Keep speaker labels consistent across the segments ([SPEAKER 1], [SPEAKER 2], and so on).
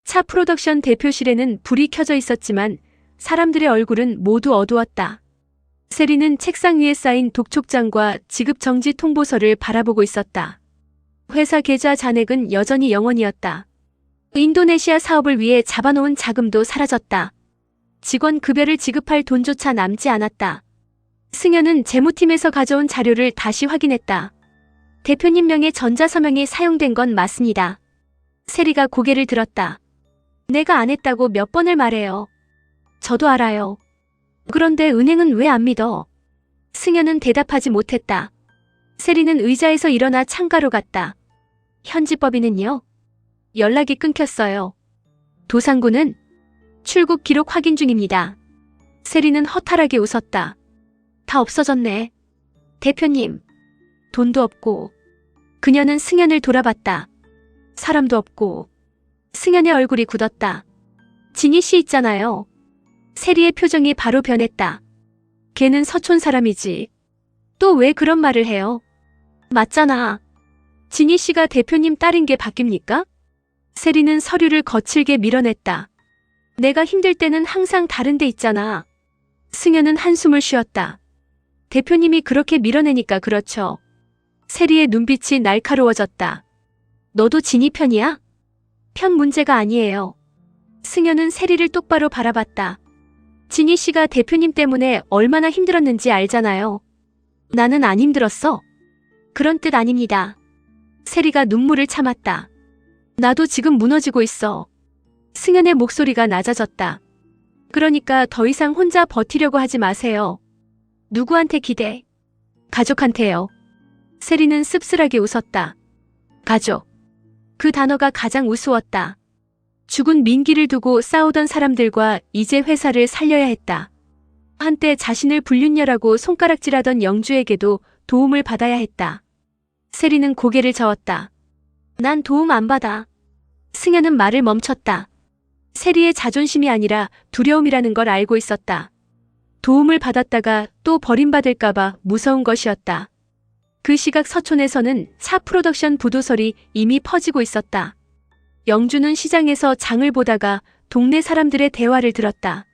[SPEAKER 1] 차 프로덕션 대표실에는 불이 켜져 있었지만 사람들의 얼굴은 모두 어두웠다. 세리는 책상 위에 쌓인 독촉장과 지급정지 통보서를 바라보고 있었다. 회사 계좌 잔액은 여전히 0원이었다. 인도네시아 사업을 위해 잡아놓은 자금도 사라졌다. 직원 급여를 지급할 돈조차 남지 않았다. 승현은 재무팀에서 가져온 자료를 다시 확인했다. 대표님 명의 전자서명이 사용된 건 맞습니다. 세리가 고개를 들었다. 내가 안 했다고 몇 번을 말해요. 저도 알아요. 그런데 은행은 왜 안 믿어? 승현은 대답하지 못했다. 세리는 의자에서 일어나 창가로 갔다. 현지법인은요? 연락이 끊겼어요. 도상구는? 출국 기록 확인 중입니다. 세리는 허탈하게 웃었다. 다 없어졌네. 대표님. 돈도 없고. 그녀는 승현을 돌아봤다. 사람도 없고. 승현의 얼굴이 굳었다. 진희 씨 있잖아요. 세리의 표정이 바로 변했다. 걔는 서촌 사람이지. 또 왜 그런 말을 해요? 맞잖아. 진희 씨가 대표님 딸인 게 바뀝니까? 세리는 서류를 거칠게 밀어냈다. 내가 힘들 때는 항상 다른 데 있잖아. 승현은 한숨을 쉬었다. 대표님이 그렇게 밀어내니까 그렇죠. 세리의 눈빛이 날카로워졌다. 너도 진희 편이야? 편 문제가 아니에요. 승현은 세리를 똑바로 바라봤다. 진희 씨가 대표님 때문에 얼마나 힘들었는지 알잖아요. 나는 안 힘들었어. 그런 뜻 아닙니다. 세리가 눈물을 참았다. 나도 지금 무너지고 있어. 승현의 목소리가 낮아졌다. 그러니까 더 이상 혼자 버티려고 하지 마세요. 누구한테 기대? 가족한테요. 세리는 씁쓸하게 웃었다. 가족. 그 단어가 가장 우스웠다. 죽은 민기를 두고 싸우던 사람들과 이제 회사를 살려야 했다. 한때 자신을 불륜녀라고 손가락질하던 영주에게도 도움을 받아야 했다. 세리는 고개를 저었다. 난 도움 안 받아. 승현은 말을 멈췄다. 세리의 자존심이 아니라 두려움이라는 걸 알고 있었다. 도움을 받았다가 또 버림받을까봐 무서운 것이었다. 그 시각 서촌에서는 차 프로덕션 부도설이 이미 퍼지고 있었다. 영주는 시장에서 장을 보다가 동네 사람들의 대화를 들었다.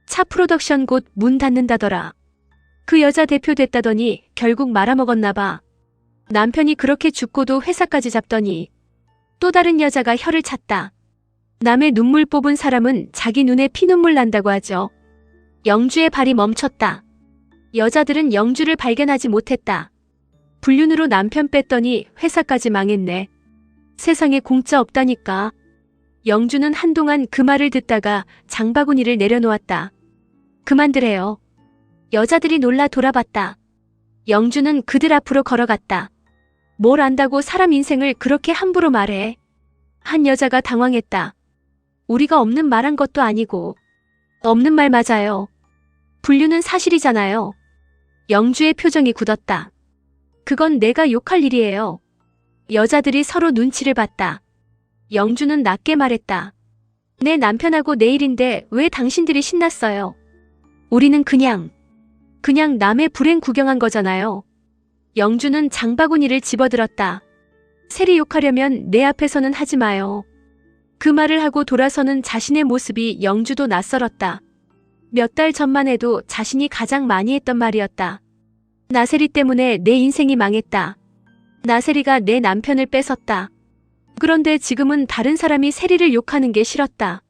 [SPEAKER 1] 차 프로덕션 곧 문 닫는다더라. 그 여자 대표 됐다더니 결국 말아먹었나 봐. 남편이 그렇게 죽고도 회사까지 잡더니 또 다른 여자가 혀를 찼다. 남의 눈물 뽑은 사람은 자기 눈에 피눈물 난다고 하죠. 영주의 발이 멈췄다. 여자들은 영주를 발견하지 못했다. 불륜으로 남편 뺐더니 회사까지 망했네. 세상에 공짜 없다니까. 영주는 한동안 그 말을 듣다가 장바구니를 내려놓았다. 그만두래요. 여자들이 놀라 돌아봤다. 영주는 그들 앞으로 걸어갔다. 뭘 안다고 사람 인생을 그렇게 함부로 말해. 한 여자가 당황했다. 우리가 없는 말한 것도 아니고. 없는 말 맞아요. 불륜은 사실이잖아요. 영주의 표정이 굳었다. 그건 내가 욕할 일이에요. 여자들이 서로 눈치를 봤다. 영주는 낮게 말했다. 내 남편하고 내일인데 왜 당신들이 신났어요? 우리는 그냥 남의 불행 구경한 거잖아요. 영주는 장바구니를 집어들었다. 세리 욕하려면 내 앞에서는 하지 마요. 그 말을 하고 돌아서는 자신의 모습이 영주도 낯설었다. 몇 달 전만 해도 자신이 가장 많이 했던 말이었다. 나세리 때문에 내 인생이 망했다. 나세리가 내 남편을 뺏었다. 그런데 지금은 다른 사람이 세리를 욕하는 게 싫었다.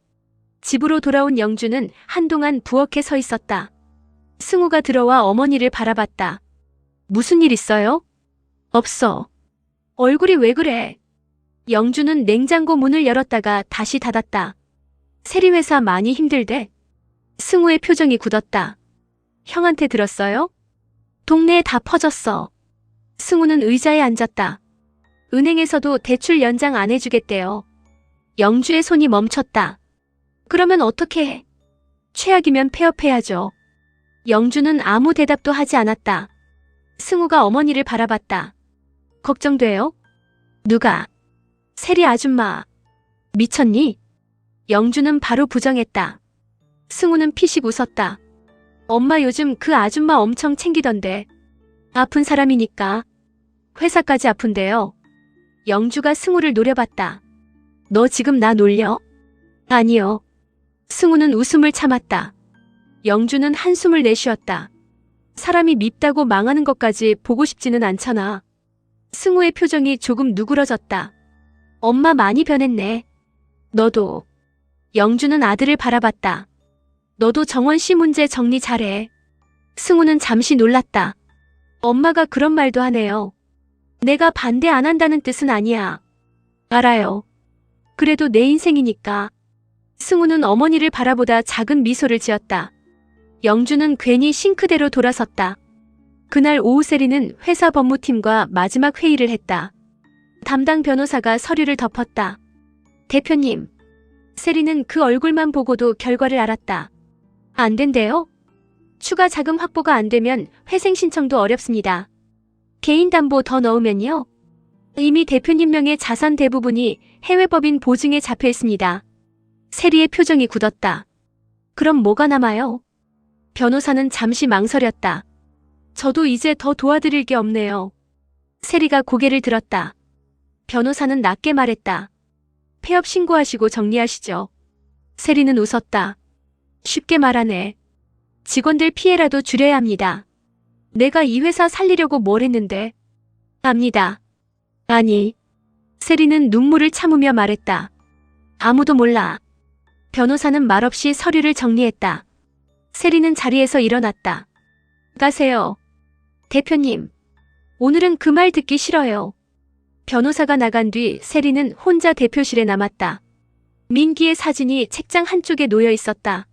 [SPEAKER 1] 집으로 돌아온 영주는 한동안 부엌에 서 있었다. 승우가 들어와 어머니를 바라봤다. 무슨 일 있어요? 없어. 얼굴이 왜 그래? 영주는 냉장고 문을 열었다가 다시 닫았다. 세리 회사 많이 힘들대. 승우의 표정이 굳었다. 형한테 들었어요? 동네에 다 퍼졌어. 승우는 의자에 앉았다. 은행에서도 대출 연장 안 해주겠대요. 영주의 손이 멈췄다. 그러면 어떻게 해? 최악이면 폐업해야죠. 영주는 아무 대답도 하지 않았다. 승우가 어머니를 바라봤다. 걱정돼요? 누가? 세리 아줌마. 미쳤니? 영주는 바로 부정했다. 승우는 피식 웃었다. 엄마 요즘 그 아줌마 엄청 챙기던데. 아픈 사람이니까. 회사까지 아픈데요. 영주가 승우를 노려봤다. 너 지금 나 놀려? 아니요. 승우는 웃음을 참았다. 영주는 한숨을 내쉬었다. 사람이 밉다고 망하는 것까지 보고 싶지는 않잖아. 승우의 표정이 조금 누그러졌다. 엄마 많이 변했네. 너도. 영주는 아들을 바라봤다. 너도 정원 씨 문제 정리 잘해. 승우는 잠시 놀랐다. 엄마가 그런 말도 하네요. 내가 반대 안 한다는 뜻은 아니야. 알아요. 그래도 내 인생이니까. 승우는 어머니를 바라보다 작은 미소를 지었다. 영주는 괜히 싱크대로 돌아섰다. 그날 오후 세리는 회사 법무팀과 마지막 회의를 했다. 담당 변호사가 서류를 덮었다. 대표님. 세리는 그 얼굴만 보고도 결과를 알았다. 안 된대요? 추가 자금 확보가 안 되면 회생 신청도 어렵습니다. 개인 담보 더 넣으면요? 이미 대표님 명의 자산 대부분이 해외 법인 보증에 잡혀 있습니다. 세리의 표정이 굳었다. 그럼 뭐가 남아요? 변호사는 잠시 망설였다. 저도 이제 더 도와드릴 게 없네요. 세리가 고개를 들었다. 변호사는 낮게 말했다. 폐업 신고하시고 정리하시죠. 세리는 웃었다. 쉽게 말하네. 직원들 피해라도 줄여야 합니다. 내가 이 회사 살리려고 뭘 했는데. 압니다. 아니. 세리는 눈물을 참으며 말했다. 아무도 몰라. 변호사는 말없이 서류를 정리했다. 세리는 자리에서 일어났다. 가세요. 대표님. 오늘은 그 말 듣기 싫어요. 변호사가 나간 뒤 세리는 혼자 대표실에 남았다. 민기의 사진이 책장 한쪽에 놓여 있었다.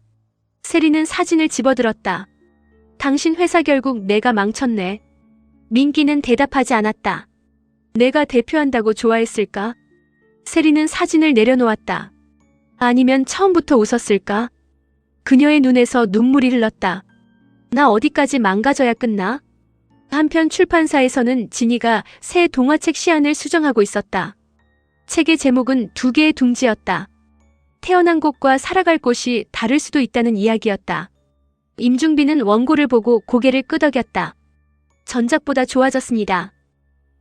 [SPEAKER 1] 세리는 사진을 집어들었다. 당신 회사 결국 내가 망쳤네. 민기는 대답하지 않았다. 내가 대표한다고 좋아했을까? 세리는 사진을 내려놓았다. 아니면 처음부터 웃었을까? 그녀의 눈에서 눈물이 흘렀다. 나 어디까지 망가져야 끝나? 한편 출판사에서는 진이가 새 동화책 시안을 수정하고 있었다. 책의 제목은 두 개의 둥지였다. 태어난 곳과 살아갈 곳이 다를 수도 있다는 이야기였다. 임중빈은 원고를 보고 고개를 끄덕였다. 전작보다 좋아졌습니다.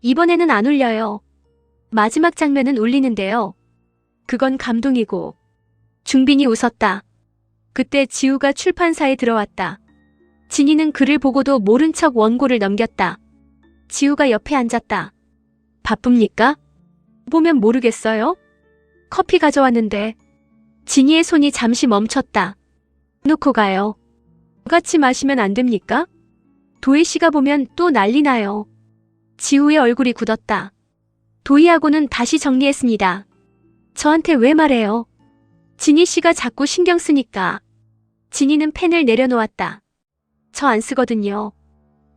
[SPEAKER 1] 이번에는 안 울려요. 마지막 장면은 울리는데요. 그건 감동이고. 중빈이 웃었다. 그때 지우가 출판사에 들어왔다. 진이는 그를 보고도 모른 척 원고를 넘겼다. 지우가 옆에 앉았다. 바쁩니까? 보면 모르겠어요? 커피 가져왔는데. 진이의 손이 잠시 멈췄다. 놓고 가요. 같이 마시면 안 됩니까? 도희 씨가 보면 또 난리 나요. 지우의 얼굴이 굳었다. 도희하고는 다시 정리했습니다. 저한테 왜 말해요? 진희 씨가 자꾸 신경 쓰니까. 진희는 펜을 내려놓았다. 저 안 쓰거든요.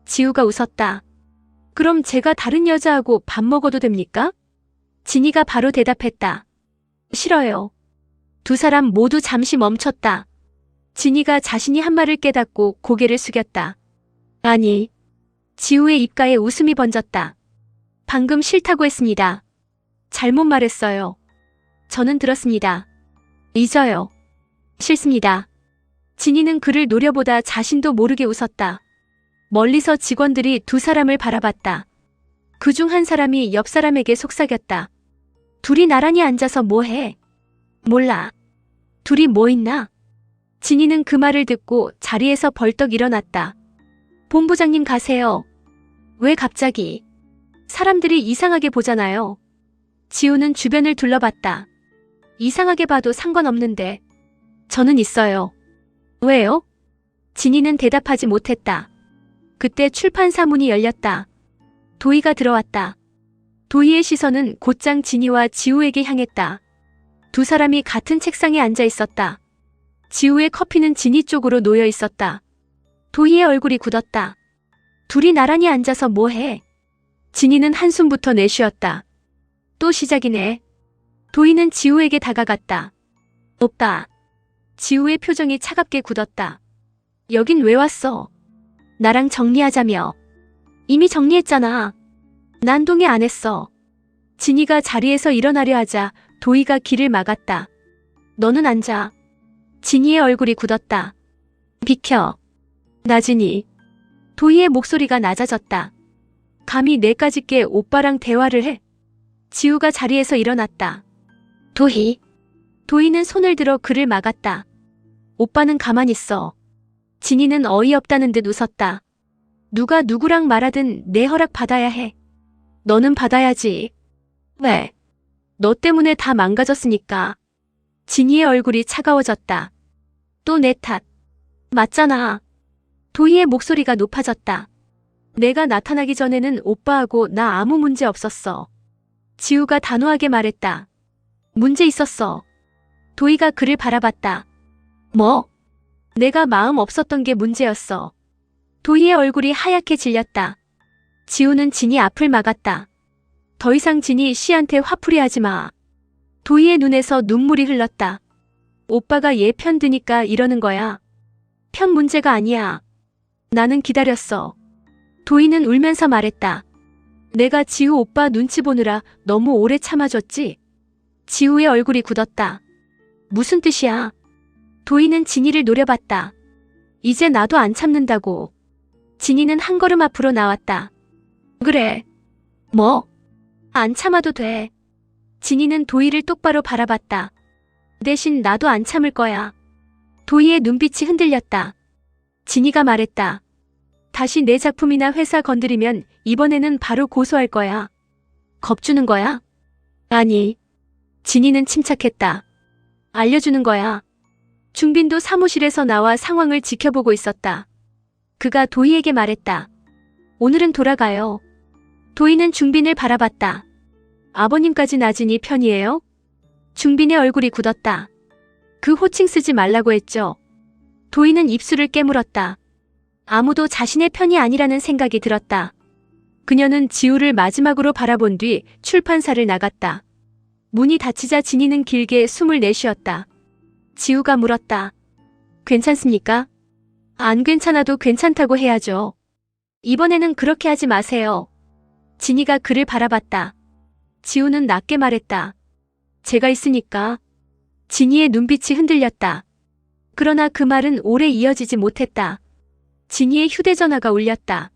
[SPEAKER 1] 지우가 웃었다. 그럼 제가 다른 여자하고 밥 먹어도 됩니까? 진희가 바로 대답했다. 싫어요. 두 사람 모두 잠시 멈췄다. 진희가 자신이 한 말을 깨닫고 고개를 숙였다. 아니. 지우의 입가에 웃음이 번졌다. 방금 싫다고 했습니다. 잘못 말했어요. 저는 들었습니다. 잊어요. 싫습니다. 진희는 그를 노려보다 자신도 모르게 웃었다. 멀리서 직원들이 두 사람을 바라봤다. 그중 한 사람이 옆 사람에게 속삭였다. 둘이 나란히 앉아서 뭐해? 몰라. 둘이 뭐 있나? 진희는 그 말을 듣고 자리에서 벌떡 일어났다. 본부장님 가세요. 왜 갑자기? 사람들이 이상하게 보잖아요. 지우는 주변을 둘러봤다. 이상하게 봐도 상관없는데. 저는 있어요. 왜요? 진희는 대답하지 못했다. 그때 출판사 문이 열렸다. 도희가 들어왔다. 도희의 시선은 곧장 진희와 지우에게 향했다. 두 사람이 같은 책상에 앉아 있었다. 지우의 커피는 진희 쪽으로 놓여 있었다. 도희의 얼굴이 굳었다. 둘이 나란히 앉아서 뭐해? 진희는 한숨부터 내쉬었다. 또 시작이네. 도희는 지우에게 다가갔다. 오빠. 지우의 표정이 차갑게 굳었다. 여긴 왜 왔어? 나랑 정리하자며. 이미 정리했잖아. 난 동의 안 했어. 진희가 자리에서 일어나려 하자 도희가 길을 막았다. 너는 앉아. 진희의 얼굴이 굳었다. 비켜. 나진이. 도희의 목소리가 낮아졌다. 감히 내까지 께 오빠랑 대화를 해? 지우가 자리에서 일어났다. 도희. 도희는 손을 들어 그를 막았다. 오빠는 가만히 있어. 진이는 어이없다는 듯 웃었다. 누가 누구랑 말하든 내 허락 받아야 해. 너는 받아야지. 왜? 너 때문에 다 망가졌으니까. 진이의 얼굴이 차가워졌다. 또 내 탓. 맞잖아. 도희의 목소리가 높아졌다. 내가 나타나기 전에는 오빠하고 나 아무 문제 없었어. 지우가 단호하게 말했다. 문제 있었어. 도희가 그를 바라봤다. 뭐? 내가 마음 없었던 게 문제였어. 도희의 얼굴이 하얗게 질렸다. 지우는 진이 앞을 막았다. 더 이상 진이 씨한테 화풀이하지 마. 도희의 눈에서 눈물이 흘렀다. 오빠가 얘 편 드니까 이러는 거야. 편 문제가 아니야. 나는 기다렸어. 도희는 울면서 말했다. 내가 지우 오빠 눈치 보느라 너무 오래 참아줬지? 지우의 얼굴이 굳었다. 무슨 뜻이야? 도희는 진이를 노려봤다. 이제 나도 안 참는다고. 진이는 한 걸음 앞으로 나왔다. 그래. 뭐? 안 참아도 돼. 진이는 도희를 똑바로 바라봤다. 대신 나도 안 참을 거야. 도희의 눈빛이 흔들렸다. 진이가 말했다. 다시 내 작품이나 회사 건드리면 이번에는 바로 고소할 거야. 겁주는 거야? 아니. 진이는 침착했다. 알려주는 거야. 중빈도 사무실에서 나와 상황을 지켜보고 있었다. 그가 도희에게 말했다. 오늘은 돌아가요. 도희는 중빈을 바라봤다. 아버님까지 낮으니 편이에요? 중빈의 얼굴이 굳었다. 그 호칭 쓰지 말라고 했죠. 도희는 입술을 깨물었다. 아무도 자신의 편이 아니라는 생각이 들었다. 그녀는 지우를 마지막으로 바라본 뒤 출판사를 나갔다. 문이 닫히자 진이는 길게 숨을 내쉬었다. 지우가 물었다. 괜찮습니까? 안 괜찮아도 괜찮다고 해야죠. 이번에는 그렇게 하지 마세요. 진이가 그를 바라봤다. 지우는 낮게 말했다. 제가 있으니까. 진이의 눈빛이 흔들렸다. 그러나 그 말은 오래 이어지지 못했다. 진이의 휴대전화가 울렸다.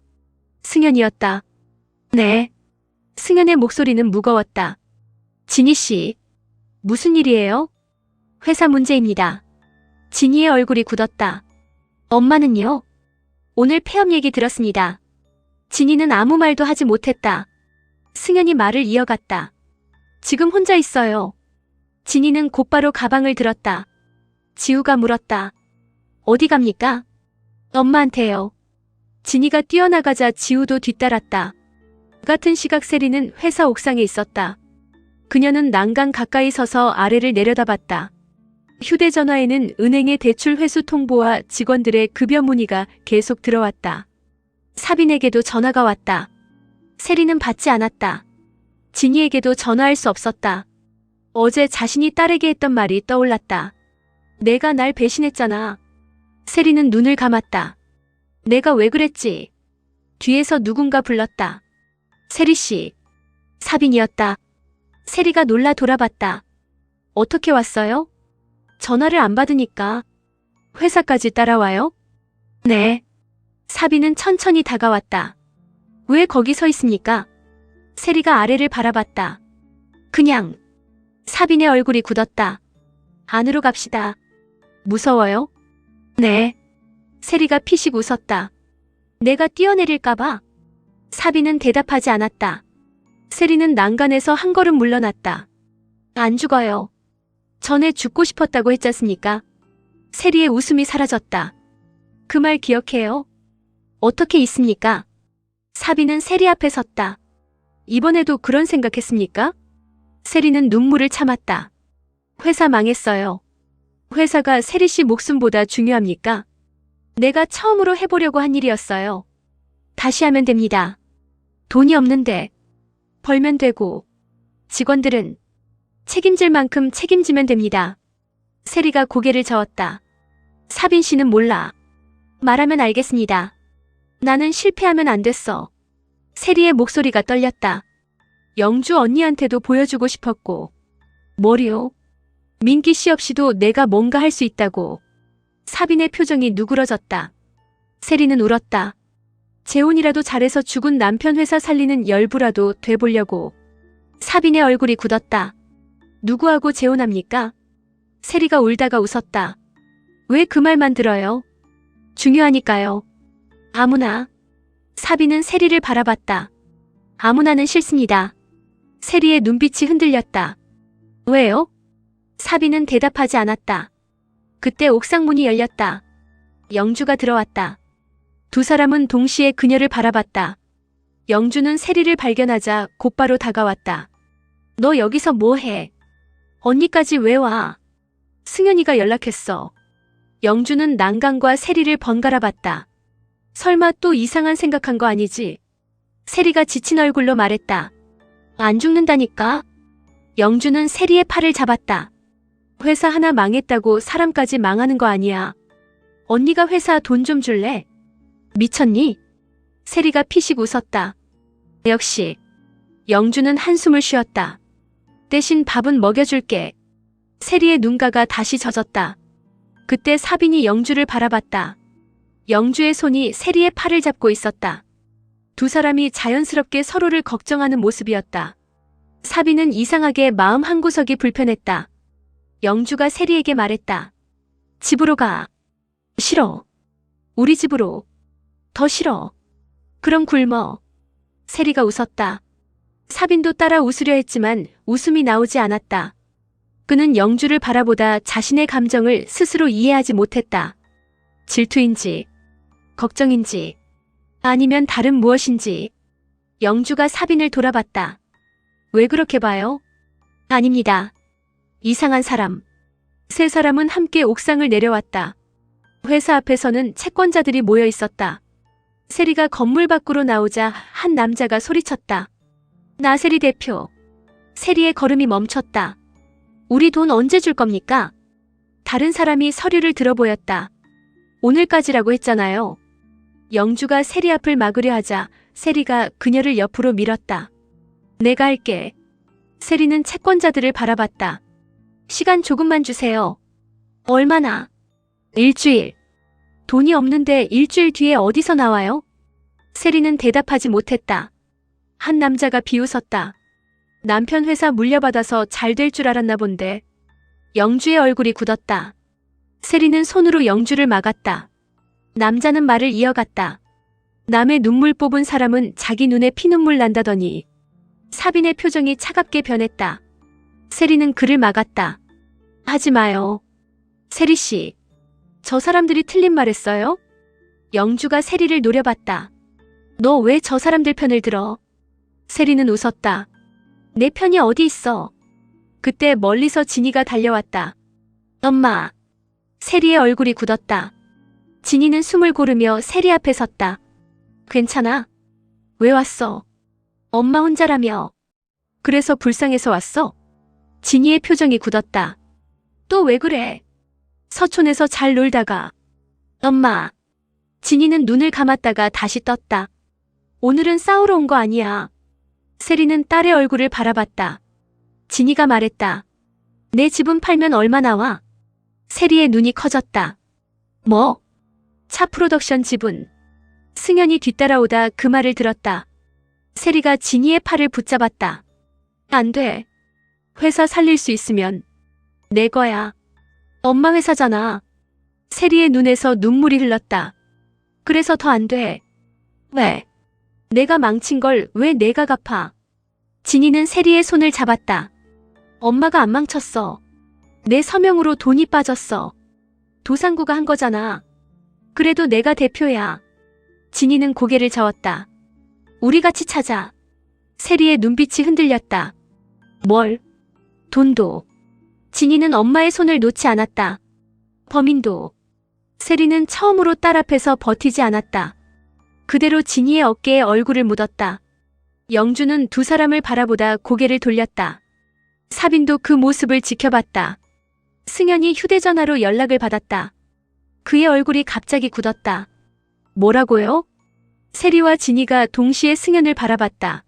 [SPEAKER 1] 승현이었다. 네. 승현의 목소리는 무거웠다. 진이 씨. 무슨 일이에요? 회사 문제입니다. 진이의 얼굴이 굳었다. 엄마는요? 오늘 폐업 얘기 들었습니다. 진이는 아무 말도 하지 못했다. 승현이 말을 이어갔다. 지금 혼자 있어요. 진이는 곧바로 가방을 들었다. 지우가 물었다. 어디 갑니까? 엄마한테요. 진이가 뛰어나가자 지우도 뒤따랐다. 같은 시각 세리는 회사 옥상에 있었다. 그녀는 난간 가까이 서서 아래를 내려다봤다. 휴대전화에는 은행의 대출 회수 통보와 직원들의 급여 문의가 계속 들어왔다. 사빈에게도 전화가 왔다. 세리는 받지 않았다. 진이에게도 전화할 수 없었다. 어제 자신이 딸에게 했던 말이 떠올랐다. 내가 날 배신했잖아. 세리는 눈을 감았다. 내가 왜 그랬지? 뒤에서 누군가 불렀다. 세리씨. 사빈이었다. 세리가 놀라 돌아봤다. 어떻게 왔어요? 전화를 안 받으니까. 회사까지 따라와요? 네. 사빈은 천천히 다가왔다. 왜 거기 서 있습니까? 세리가 아래를 바라봤다. 그냥. 사빈의 얼굴이 굳었다. 안으로 갑시다. 무서워요? 네. 세리가 피식 웃었다. 내가 뛰어내릴까봐? 사빈은 대답하지 않았다. 세리는 난간에서 한 걸음 물러났다. 안 죽어요. 전에 죽고 싶었다고 했지 않습니까? 세리의 웃음이 사라졌다. 그 말 기억해요? 어떻게 있습니까? 사빈은 세리 앞에 섰다. 이번에도 그런 생각했습니까? 세리는 눈물을 참았다. 회사 망했어요. 회사가 세리 씨 목숨보다 중요합니까? 내가 처음으로 해보려고 한 일이었어요. 다시 하면 됩니다. 돈이 없는데 벌면 되고 직원들은 책임질 만큼 책임지면 됩니다. 세리가 고개를 저었다. 사빈 씨는 몰라. 말하면 알겠습니다. 나는 실패하면 안 됐어. 세리의 목소리가 떨렸다. 영주 언니한테도 보여주고 싶었고. 뭐요? 민기 씨 없이도 내가 뭔가 할 수 있다고. 사빈의 표정이 누그러졌다. 세리는 울었다. 재혼이라도 잘해서 죽은 남편 회사 살리는 열부라도 돼보려고. 사빈의 얼굴이 굳었다. 누구하고 재혼합니까? 세리가 울다가 웃었다. 왜 그 말만 들어요? 중요하니까요. 아무나. 사비는 세리를 바라봤다. 아무나는 싫습니다. 세리의 눈빛이 흔들렸다. 왜요? 사비는 대답하지 않았다. 그때 옥상 문이 열렸다. 영주가 들어왔다. 두 사람은 동시에 그녀를 바라봤다. 영주는 세리를 발견하자 곧바로 다가왔다. 너 여기서 뭐 해? 언니까지 왜 와? 승현이가 연락했어. 영주는 난강과 세리를 번갈아 봤다. 설마 또 이상한 생각한 거 아니지? 세리가 지친 얼굴로 말했다. 안 죽는다니까? 영주는 세리의 팔을 잡았다. 회사 하나 망했다고 사람까지 망하는 거 아니야. 언니가 회사 돈 좀 줄래? 미쳤니? 세리가 피식 웃었다. 역시. 영주는 한숨을 쉬었다. 대신 밥은 먹여줄게. 세리의 눈가가 다시 젖었다. 그때 사빈이 영주를 바라봤다. 영주의 손이 세리의 팔을 잡고 있었다. 두 사람이 자연스럽게 서로를 걱정하는 모습이었다. 사빈은 이상하게 마음 한구석이 불편했다. 영주가 세리에게 말했다. 집으로 가. 싫어. 우리 집으로. 더 싫어. 그럼 굶어. 세리가 웃었다. 사빈도 따라 웃으려 했지만 웃음이 나오지 않았다. 그는 영주를 바라보다 자신의 감정을 스스로 이해하지 못했다. 질투인지, 걱정인지, 아니면 다른 무엇인지. 영주가 사빈을 돌아봤다. 왜 그렇게 봐요? 아닙니다. 이상한 사람. 세 사람은 함께 옥상을 내려왔다. 회사 앞에서는 채권자들이 모여 있었다. 세리가 건물 밖으로 나오자 한 남자가 소리쳤다. 나세리 대표. 세리의 걸음이 멈췄다. 우리 돈 언제 줄 겁니까? 다른 사람이 서류를 들어보였다. 오늘까지라고 했잖아요. 영주가 세리 앞을 막으려 하자 세리가 그녀를 옆으로 밀었다. 내가 할게. 세리는 채권자들을 바라봤다. 시간 조금만 주세요. 얼마나? 일주일. 돈이 없는데 일주일 뒤에 어디서 나와요? 세리는 대답하지 못했다. 한 남자가 비웃었다. 남편 회사 물려받아서 잘 될 줄 알았나 본데. 영주의 얼굴이 굳었다. 세리는 손으로 영주를 막았다. 남자는 말을 이어갔다. 남의 눈물 뽑은 사람은 자기 눈에 피눈물 난다더니. 사빈의 표정이 차갑게 변했다. 세리는 그를 막았다. 하지 마요. 세리씨. 저 사람들이 틀린 말했어요? 영주가 세리를 노려봤다. 너 왜 저 사람들 편을 들어? 세리는 웃었다. 내 편이 어디 있어? 그때 멀리서 진이가 달려왔다. 엄마. 세리의 얼굴이 굳었다. 진이는 숨을 고르며 세리 앞에 섰다. 괜찮아? 왜 왔어? 엄마 혼자라며. 그래서 불쌍해서 왔어? 진이의 표정이 굳었다. 또 왜 그래? 서촌에서 잘 놀다가. 엄마. 진이는 눈을 감았다가 다시 떴다. 오늘은 싸우러 온 거 아니야. 세리는 딸의 얼굴을 바라봤다. 진이가 말했다. 내 집은 팔면 얼마 나와? 세리의 눈이 커졌다. 뭐? 차 프로덕션 지분. 승현이 뒤따라오다 그 말을 들었다. 세리가 진이의 팔을 붙잡았다. 안 돼. 회사 살릴 수 있으면 내 거야. 엄마 회사잖아. 세리의 눈에서 눈물이 흘렀다. 그래서 더 안 돼. 왜? 내가 망친 걸 왜 내가 갚아? 진이는 세리의 손을 잡았다. 엄마가 안 망쳤어. 내 서명으로 돈이 빠졌어. 도상구가 한 거잖아. 그래도 내가 대표야. 진이는 고개를 저었다. 우리 같이 찾아. 세리의 눈빛이 흔들렸다. 뭘? 돈도. 진이는 엄마의 손을 놓지 않았다. 범인도. 세리는 처음으로 딸 앞에서 버티지 않았다. 그대로 진이의 어깨에 얼굴을 묻었다. 영주는 두 사람을 바라보다 고개를 돌렸다. 사빈도 그 모습을 지켜봤다. 승현이 휴대전화로 연락을 받았다. 그의 얼굴이 갑자기 굳었다. 뭐라고요? 세리와 진이가 동시에 승현을 바라봤다.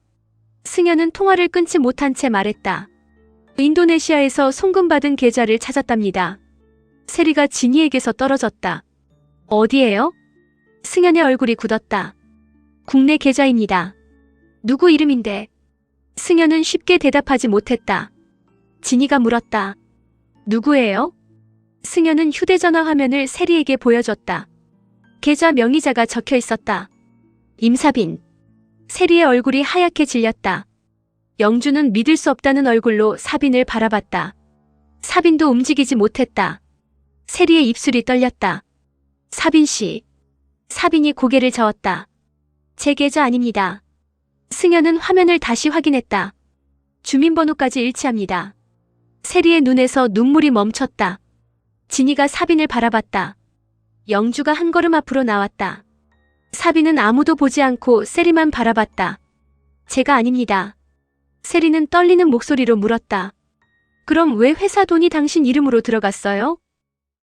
[SPEAKER 1] 승현은 통화를 끊지 못한 채 말했다. 인도네시아에서 송금받은 계좌를 찾았답니다. 세리가 진이에게서 떨어졌다. 어디에요? 승현의 얼굴이 굳었다. 국내 계좌입니다. 누구 이름인데? 승현은 쉽게 대답하지 못했다. 진이가 물었다. 누구예요? 승현은 휴대전화 화면을 세리에게 보여줬다. 계좌 명의자가 적혀 있었다. 임사빈. 세리의 얼굴이 하얗게 질렸다. 영주는 믿을 수 없다는 얼굴로 사빈을 바라봤다. 사빈도 움직이지 못했다. 세리의 입술이 떨렸다. 사빈 씨. 사빈이 고개를 저었다. 제 계좌 아닙니다. 승현은 화면을 다시 확인했다. 주민번호까지 일치합니다. 세리의 눈에서 눈물이 멈췄다. 진이가 사빈을 바라봤다. 영주가 한 걸음 앞으로 나왔다. 사빈은 아무도 보지 않고 세리만 바라봤다. 제가 아닙니다. 세리는 떨리는 목소리로 물었다. 그럼 왜 회사 돈이 당신 이름으로 들어갔어요?